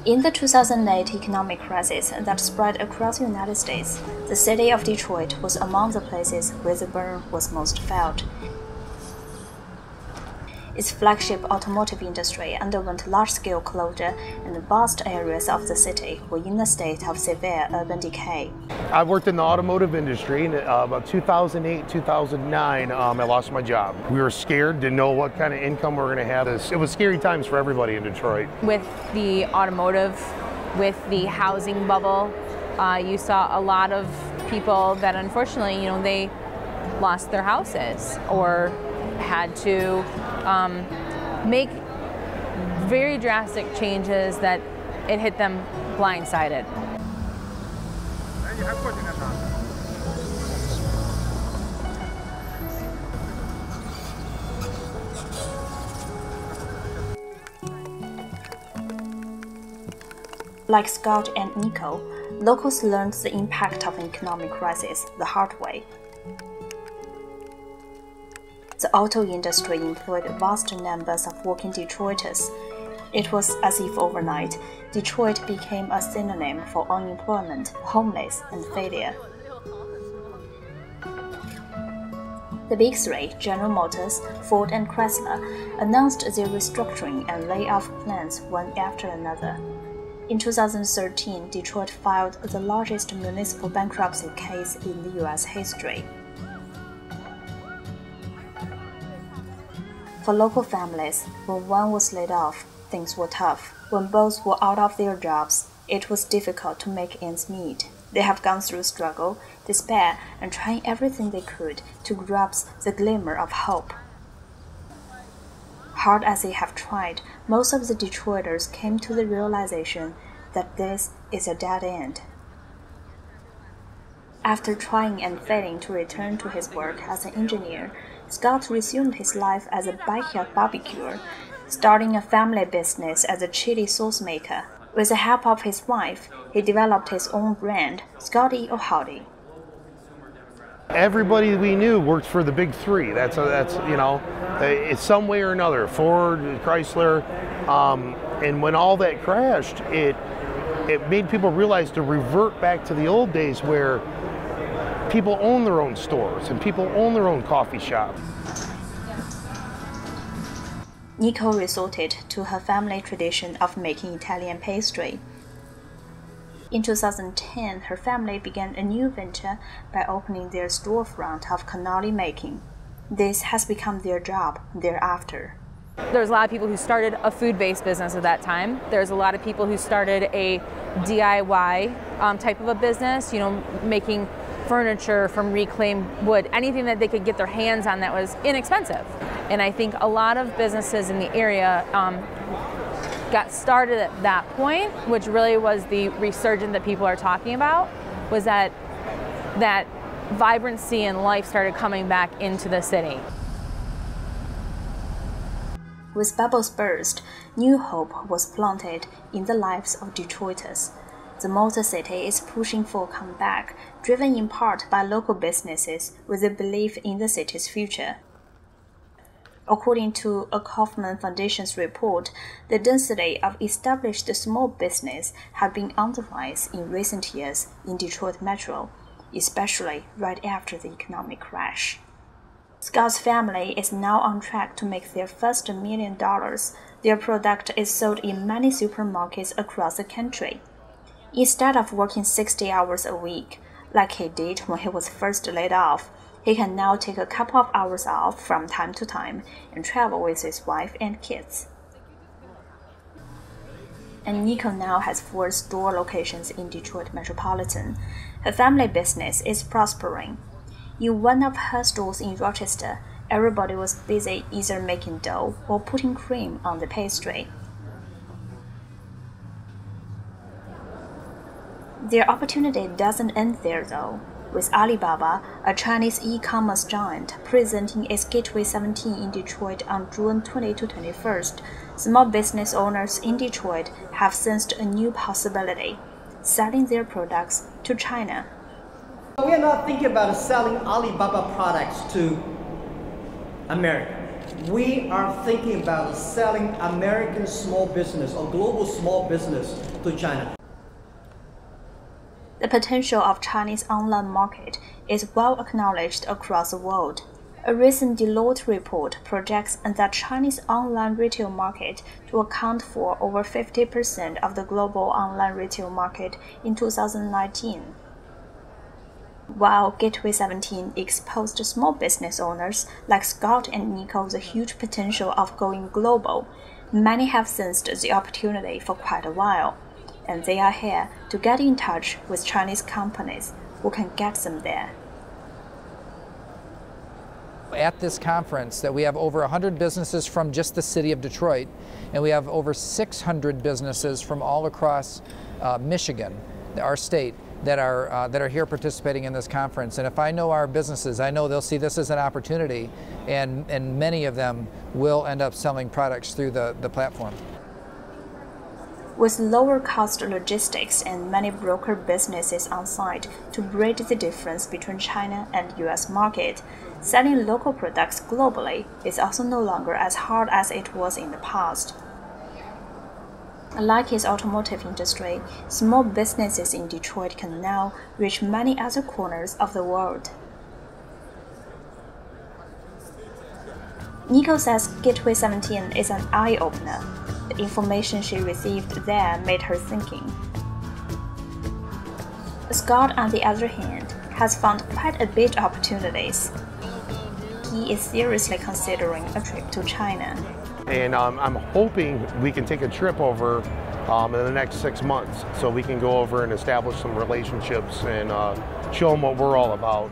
In the 2008 economic crisis that spread across the United States, the city of Detroit was among the places where the burn was most felt. Its flagship automotive industry underwent large-scale closure, and vast areas of the city were in a state of severe urban decay. I worked in the automotive industry. In about 2008, 2009, I lost my job. We were scared, didn't know what kind of income we were going to have. It was scary times for everybody in Detroit. With the automotive, with the housing bubble, you saw a lot of people that unfortunately, they lost their houses or had to make very drastic changes that it hit them blindsided. Like Scott and Nico, locals learned the impact of an economic crisis the hard way. The auto industry employed vast numbers of working Detroiters. It was as if overnight, Detroit became a synonym for unemployment, homeless, and failure. The Big Three, General Motors, Ford, and Chrysler, announced their restructuring and layoff plans one after another. In 2013, Detroit filed the largest municipal bankruptcy case in the U.S. history. For local families, when one was laid off, things were tough. When both were out of their jobs, it was difficult to make ends meet. They have gone through struggle, despair, and trying everything they could to grasp the glimmer of hope. Hard as they have tried, most of the Detroiters came to the realization that this is a dead end. After trying and failing to return to his work as an engineer, Scott resumed his life as a backyard barbecuer, starting a family business as a chili sauce maker. With the help of his wife, he developed his own brand, Scotty or Howdy. Everybody we knew worked for the Big Three. That's it's some way or another, Ford, Chrysler, and when all that crashed, it made people realize to revert back to the old days where people own their own stores and people own their own coffee shop. Nico resorted to her family tradition of making Italian pastry. In 2010, her family began a new venture by opening their storefront of cannoli making. This has become their job thereafter. There's a lot of people who started a food-based business at that time. There's a lot of people who started a DIY type of a business, making furniture from reclaimed wood, anything that they could get their hands on that was inexpensive. And I think a lot of businesses in the area got started at that point, which really was the resurgence that people are talking about, was that vibrancy and life started coming back into the city. With bubbles burst, new hope was planted in the lives of Detroiters. The Motor City is pushing for a comeback, driven in part by local businesses with a belief in the city's future. According to a Kaufman Foundation's report, the density of established small business has been on the rise in recent years in Detroit Metro, especially right after the economic crash. Scott's family is now on track to make their first $1 million. Their product is sold in many supermarkets across the country. Instead of working 60 hours a week, like he did when he was first laid off, he can now take a couple of hours off from time to time and travel with his wife and kids. And Nico now has 4 store locations in Detroit Metropolitan. Her family business is prospering. In one of her stores in Rochester, everybody was busy either making dough or putting cream on the pastry. Their opportunity doesn't end there though. With Alibaba, a Chinese e-commerce giant, presenting its Gateway 17 in Detroit on June 20 to 21st, small business owners in Detroit have sensed a new possibility, selling their products to China. We are not thinking about selling Alibaba products to America. we are thinking about selling American small business or global small business to China. The potential of Chinese online market is well acknowledged across the world. A recent Deloitte report projects that Chinese online retail market to account for over 50% of the global online retail market in 2019. While Gateway 17 exposed small business owners like Scott and Nico the huge potential of going global, many have sensed the opportunity for quite a while, and they are here to get in touch with Chinese companies who can get them there. At this conference, that we have over 100 businesses from just the city of Detroit, and we have over 600 businesses from all across Michigan, our state, that are here participating in this conference. And if I know our businesses, I know they'll see this as an opportunity, and many of them will end up selling products through the platform. With lower cost logistics and many broker businesses on site to bridge the difference between China and US market, selling local products globally is also no longer as hard as it was in the past. Like its automotive industry, small businesses in Detroit can now reach many other corners of the world. Nico says Gateway 17 is an eye-opener. The information she received there made her thinking. Scott, on the other hand, has found quite a bit of opportunities. He is seriously considering a trip to China. And I'm hoping we can take a trip over in the next 6 months so we can go over and establish some relationships and show them what we're all about.